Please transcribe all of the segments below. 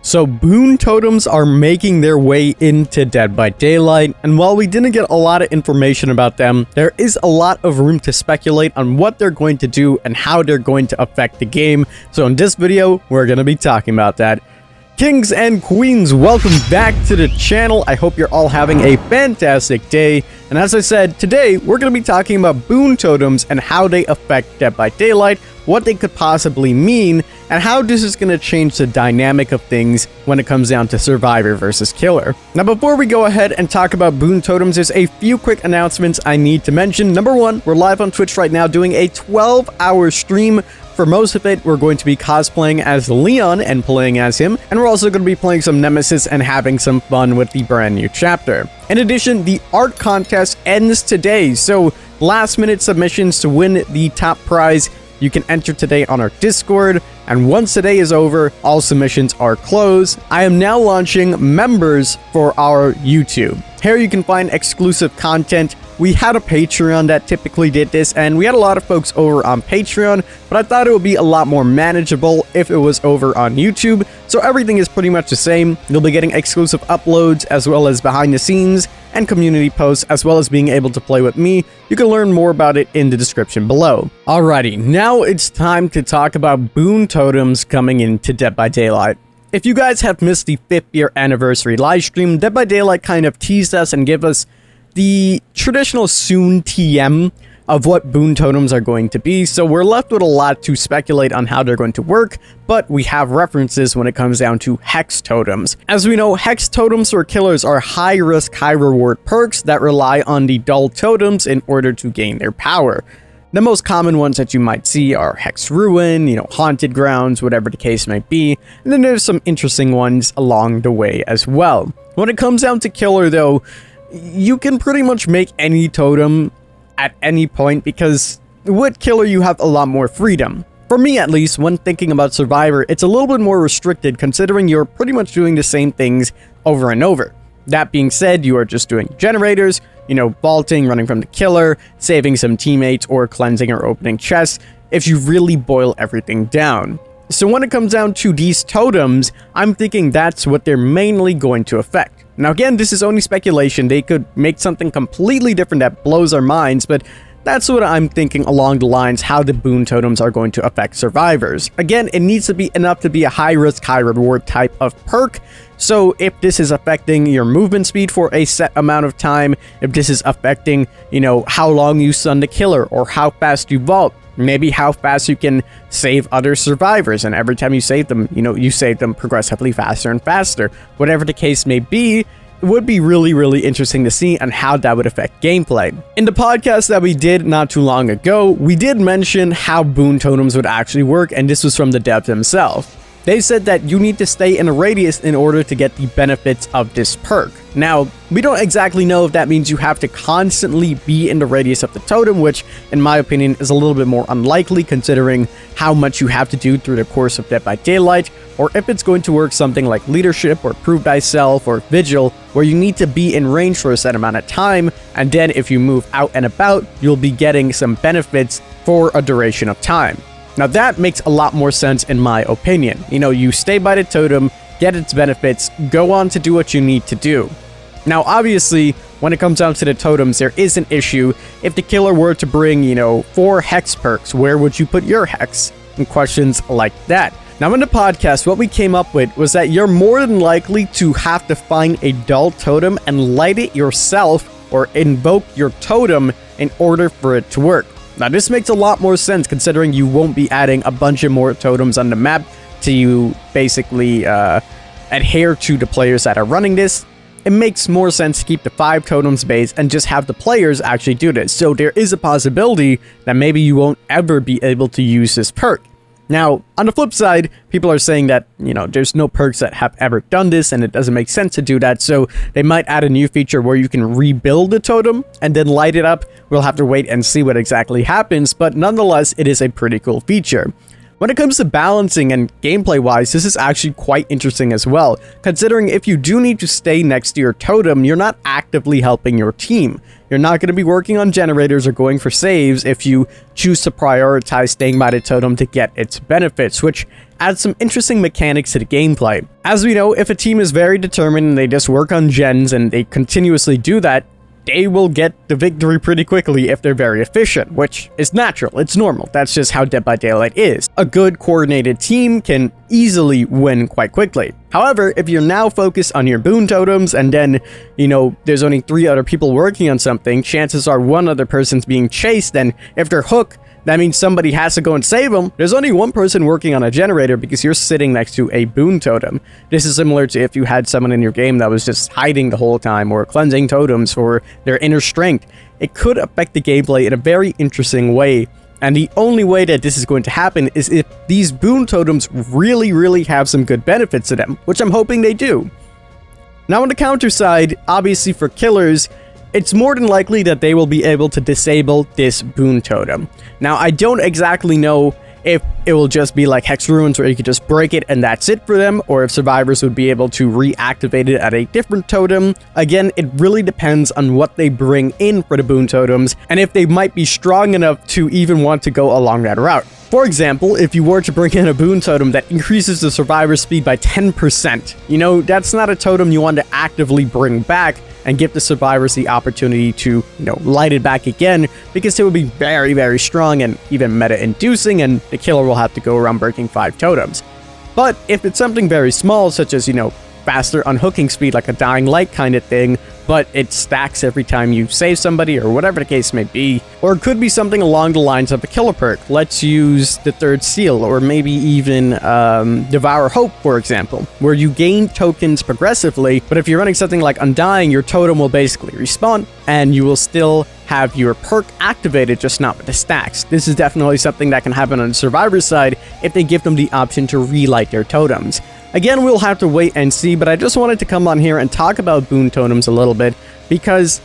So Boon Totems are making their way into Dead by Daylight, and while we didn't get a lot of information about them, there is a lot of room to speculate on what they're going to do and how they're going to affect the game. So in this video, we're going to be talking about that. Kings and queens, welcome back to the channel. I hope you're all having a fantastic day. And as I said, today we're going to be talking about Boon Totems and how they affect Dead by Daylight, what they could possibly mean, and how this is going to change the dynamic of things when it comes down to Survivor versus Killer. Now, before we go ahead and talk about Boon Totems, there's a few quick announcements I need to mention. Number one, we're live on Twitch right now doing a 12-hour stream. For most of it, we're going to be cosplaying as Leon and playing as him, and we're also going to be playing some Nemesis and having some fun with the brand new chapter. In addition, the art contest ends today, so last-minute submissions to win the top prize you can enter today on our Discord, and once today is over, all submissions are closed. I am now launching members for our YouTube. Here you can find exclusive content. We had a Patreon that typically did this, and we had a lot of folks over on Patreon, but I thought it would be a lot more manageable if it was over on YouTube. So everything is pretty much the same. You'll be getting exclusive uploads, as well as behind the scenes and community posts, as well as being able to play with me. You can learn more about it in the description below. Alrighty, now it's time to talk about Boon Totems coming into Dead by Daylight. If you guys have missed the 5th year anniversary livestream, Dead by Daylight kind of teased us and gave us the traditional soon TM of what Boon Totems are going to be, so we're left with a lot to speculate on how they're going to work, but we have references when it comes down to Hex Totems. As we know, Hex Totems for killers are high-risk, high-reward perks that rely on the dull totems in order to gain their power. The most common ones that you might see are Hex Ruin, Haunted Grounds, whatever the case might be, and then there's some interesting ones along the way as well. When it comes down to Killer, though, you can pretty much make any totem at any point, because with Killer you have a lot more freedom. For me at least, when thinking about Survivor, it's a little bit more restricted considering you're pretty much doing the same things over and over. That being said, you are just doing generators, vaulting, running from the killer, saving some teammates, or cleansing or opening chests, if you really boil everything down. So when it comes down to these totems, I'm thinking that's what they're mainly going to affect. Now again, this is only speculation. They could make something completely different that blows our minds, but that's what I'm thinking along the lines how the Boon Totems are going to affect survivors. Again, it needs to be enough to be a high-risk, high-reward type of perk. So if this is affecting your movement speed for a set amount of time, if this is affecting, how long you stun the killer, or how fast you vault, maybe how fast you can save other survivors, and every time you save them, you save them progressively faster and faster. Whatever the case may be, it would be really interesting to see on how that would affect gameplay. In the podcast that we did not too long ago, we did mention how Boon Totems would actually work, and this was from the devs themselves. They said that you need to stay in a radius in order to get the benefits of this perk. Now, we don't exactly know if that means you have to constantly be in the radius of the totem, which, in my opinion, is a little bit more unlikely considering how much you have to do through the course of Dead by Daylight, or if it's going to work something like Leadership or Prove Thyself or Vigil, where you need to be in range for a set amount of time, and then if you move out and about, you'll be getting some benefits for a duration of time. Now that makes a lot more sense in my opinion. You stay by the totem, get its benefits, go on to do what you need to do. Now obviously, when it comes down to the totems, there is an issue. If the killer were to bring, 4 hex perks, where would you put your hex? And questions like that. Now in the podcast, what we came up with was that you're more than likely to have to find a dull totem and light it yourself, or invoke your totem in order for it to work. Now this makes a lot more sense considering you won't be adding a bunch of more totems on the map to basically adhere to the players that are running this. It makes more sense to keep the 5 totems base and just have the players actually do this. So there is a possibility that maybe you won't ever be able to use this perk. Now, on the flip side, people are saying that, there's no perks that have ever done this and it doesn't make sense to do that, so they might add a new feature where you can rebuild the totem and then light it up. We'll have to wait and see what exactly happens, but nonetheless, it is a pretty cool feature. When it comes to balancing and gameplay wise, this is actually quite interesting as well, considering if you do need to stay next to your totem, you're not actively helping your team. You're not going to be working on generators or going for saves if you choose to prioritize staying by the totem to get its benefits, which adds some interesting mechanics to the gameplay. As we know, if a team is very determined and they just work on gens and they continuously do that, they will get the victory pretty quickly if they're very efficient, which is natural, it's normal, that's just how Dead by Daylight is. A good coordinated team can easily win quite quickly. However, if you're now focused on your Boon Totems and then, there's only 3 other people working on something, chances are one other person's being chased, and if they're hooked, that means somebody has to go and save them. There's only one person working on a generator because you're sitting next to a Boon Totem. This is similar to if you had someone in your game that was just hiding the whole time or cleansing totems for their inner strength. It could affect the gameplay in a very interesting way. And the only way that this is going to happen is if these Boon Totems really have some good benefits to them, which I'm hoping they do. Now on the counter side, obviously for killers, it's more than likely that they will be able to disable this Boon Totem. Now, I don't exactly know if it will just be like Hex Ruins where you could just break it and that's it for them, or if survivors would be able to reactivate it at a different totem. Again, it really depends on what they bring in for the Boon Totems, and if they might be strong enough to even want to go along that route. For example, if you were to bring in a Boon Totem that increases the survivor speed by 10%, that's not a totem you want to actively bring back and give the survivors the opportunity to, light it back again, because it would be very strong and even meta-inducing, and the killer will have to go around breaking 5 totems. But if it's something very small, such as, faster unhooking speed, like a dying light kind of thing, but it stacks every time you save somebody or whatever the case may be, or it could be something along the lines of a killer perk. Let's use the Third Seal, or maybe even Devour Hope, for example, where you gain tokens progressively, but if you're running something like Undying, your totem will basically respawn, and you will still have your perk activated, just not with the stacks. This is definitely something that can happen on the survivor side if they give them the option to relight their totems. Again, we'll have to wait and see, but I just wanted to come on here and talk about Boon Totems a little bit, because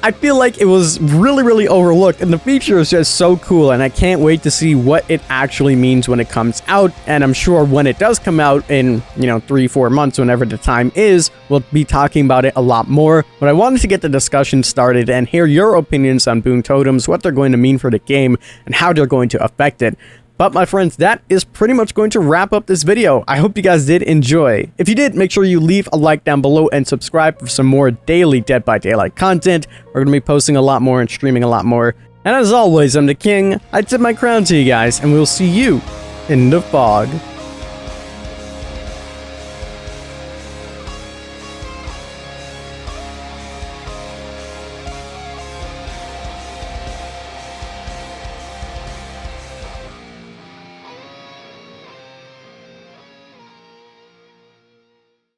I feel like it was really overlooked, and the feature is just so cool, and I can't wait to see what it actually means when it comes out. And I'm sure when it does come out in, 3-4 months, whenever the time is, we'll be talking about it a lot more. But I wanted to get the discussion started and hear your opinions on Boon Totems, what they're going to mean for the game, and how they're going to affect it. But my friends, that is pretty much going to wrap up this video. I hope you guys did enjoy. If you did, make sure you leave a like down below and subscribe for some more daily Dead by Daylight content. We're going to be posting a lot more and streaming a lot more. And as always, I'm the King. I tip my crown to you guys, and we'll see you in the fog.